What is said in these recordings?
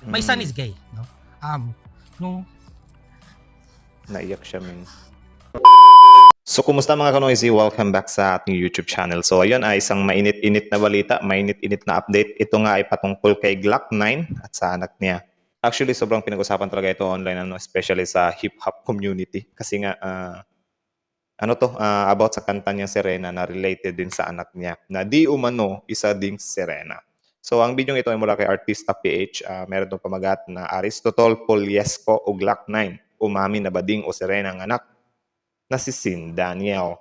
My son is Hmm, gay, no? Nung naiyak siya, men. So, kumusta mga ka-noisy? Welcome back sa ating YouTube channel. So, ayun ay isang mainit-init na balita, mainit-init na update. Ito nga ay patungkol kay Glock 9 at sa anak niya. Actually, sobrang pinag-usapan talaga ito online, ano, especially sa hip-hop community. Kasi nga, about sa kanta niya Serena na related din sa anak niya na di umano isa ding Serena. So ang video ito ay mula kay Artista PH. Meron itong pamagat na Aristotol Poliesco o Glock 9. Umami na bading o Serena ang anak na si Sin Daniel.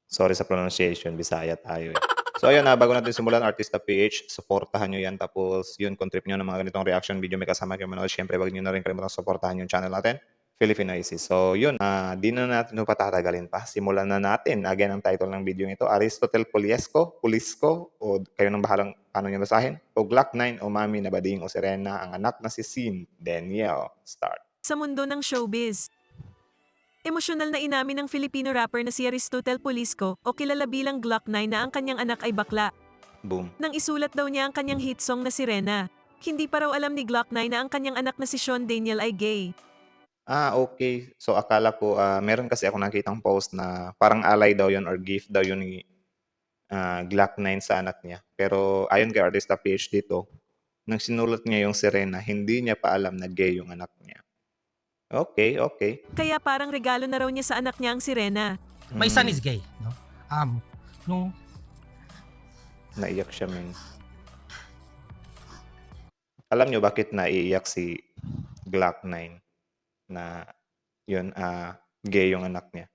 Sorry sa pronunciation, Bisaya tayo eh. So ayun bago natin simulan, Artista PH, supportahan nyo yan. Tapos yun, kung trip nyo ng mga ganitong reaction video, may kasama kayo manood. Siyempre, wag nyo na rin kalimutang supportahan yung channel natin, Philippine IC. So yun, di na natin patatagalin pa. Simulan na natin. Again, ang title ng video ito, Aristotle Pulisco, o kayo nang bahalang paano nyo basahin, o Glock 9, o Mami na Bading o Serena, ang anak na si Sin Daniel. Start. Sa mundo ng showbiz, emosyonal na inamin ng Filipino rapper na si Aristotle Pulisco o kilala bilang Glock 9 na ang kanyang anak ay bakla. Boom. Nang isulat daw niya ang kanyang hit song na Sirena. Hindi pa raw alam ni Glock 9 na ang kanyang anak na si Sean Daniel ay gay. Okay. So akala ko, meron kasi ako nakitang post na parang alay daw yun or gift daw yun ni Glock 9 sa anak niya. Pero ayon kay Artista PH dito, nang sinulat niya yung Serena, hindi niya pa alam na gay yung anak niya. Okay, okay. Kaya parang regalo na raw niya sa anak niya ang Sirena. my son Hmm, is gay, no? Nung naiyak siya, men. Alam niyo bakit naiiyak si Glock 9 na yun, gay yung anak niya?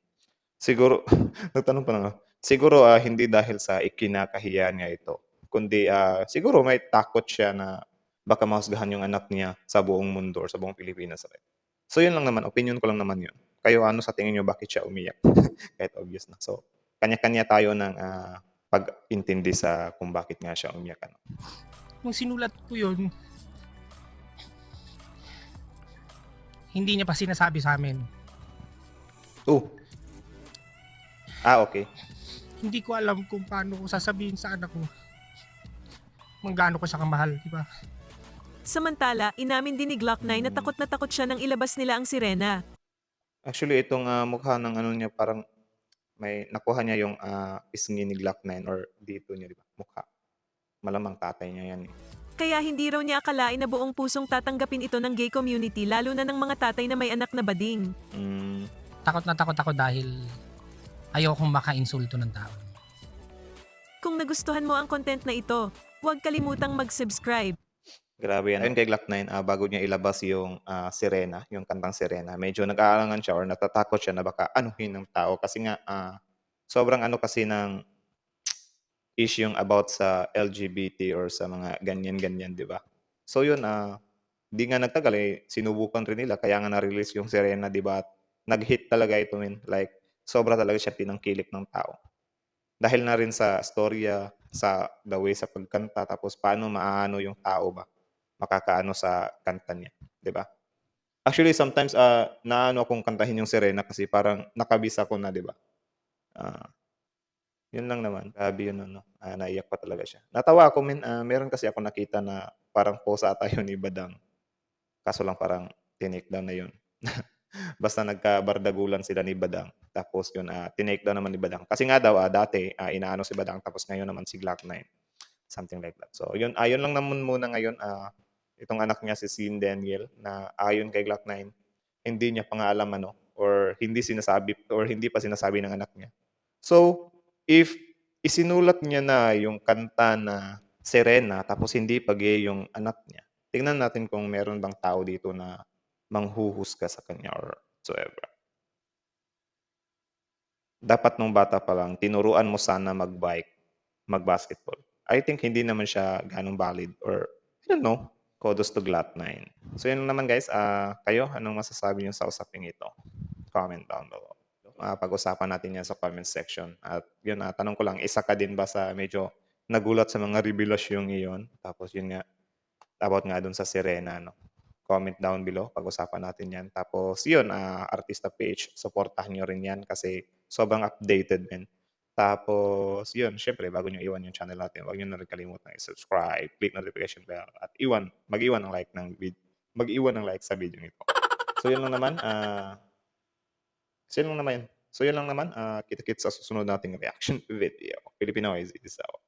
Siguro, nagtanong pa lang ako. Siguro hindi dahil sa ikinakahiya niya ito, kundi siguro may takot siya na baka mahusgahan yung anak niya sa buong mundo or sa buong Pilipinas rin. So yun lang naman, opinion ko lang naman yun. Kayo ano sa tingin niyo bakit siya umiyak? Kahit obvious na. So, kanya-kanya tayo ng pag-intindi sa kung bakit nga siya umiyak. Ano. nung sinulat ko yun, hindi niya pa sinasabi sa amin. Oh, okay. Hindi ko alam kung paano ko sasabihin sa anak ko kung gaano ko siya kamahal, di ba? Samantala, inamin din ni Glock 9 na takot siya nang ilabas nila ang Sirena. Actually, itong mukha ng ano niya parang may nakuha niya yung pisngi ni Glock 9 or dito niya, di ba? Mukha. Malamang tatay niya yan eh. Kaya hindi raw niya akalain na buong pusong tatanggapin ito ng gay community lalo na ng mga tatay na may anak na bading. Mm, Takot na takot ako dahil ayokong maka-insulto ng tao. Kung nagustuhan mo ang content na ito, huwag kalimutang mag-subscribe. grabe yan. Ayun kay Glock 9, bago niya ilabas yung Sirena, yung kantang Sirena, medyo nag-aalangan siya or natatakot siya na baka anuhin ng tao kasi nga sobrang ano kasi ng issue about sa LGBT or sa mga ganyan-ganyan, di ba? So yun, di nga nagtagal eh, sinubukan rin nila kaya nga na-release yung Sirena, di ba? At nag-hit talaga ito, min. Like, sobra talaga siya tinangkilik ng tao. Dahil na rin sa storya, sa the way sa pagkanta, tapos paano maano yung tao ba? Makakaano sa kanta niya, 'di ba? Actually sometimes naano akong kantahin yung Serena kasi parang nakabisa ko na, 'di ba? Ah, yun lang naman. Grabe yun ano, naiyak pa talaga siya. Natawa ako min, meron kasi ako nakita na parang post ata yun ni Badang. Kaso lang parang tinake down na yun. Basta nagkabardagulan sila ni Badang. Tapos yun, tinake down naman ni Badang. Kasi nga daw, dati, inaano si Badang. Tapos ngayon naman si Glock 9. Something like that. So yun, yun lang naman muna ngayon. Itong anak niya si Sin Daniel na ayon kay Glock 9, hindi niya pa nga alam ano, or hindi sinasabi, or hindi pa sinasabi ng anak niya. So, if isinulat niya na yung kanta na Serena, tapos hindi pa gay yung anak niya, tingnan natin kung meron bang tao dito na manghuhusga sa kanya or whatsoever. Dapat nung bata pa lang, tinuruan mo sana mag-bike, mag-basketball. I think hindi naman siya ganong valid or I don't know. Kudos to Glock 9. So yun lang naman guys. Kayo, anong masasabi niyo sa usaping ito? Comment down below. Pag-usapan natin yan sa comment section. At yun, tanong ko lang, isa ka din ba sa medyo nagulat sa mga revelasyong iyon? Tapos yun nga, about nga dun sa Serena, no? Comment down below, pag-usapan natin yan. Tapos yun, Artista page, supportahan nyo rin yan kasi sobrang updated, men. Tapos yun, siyempre bago niyo iwan yung channel natin, huwag niyo na rin kalimutang i-subscribe, click notification bell at mag-iwan ng like mag-iwan ng like sa video nito. So yun lang naman, so yun lang naman, kita-kits sa susunod nating reaction video. Filipino is out.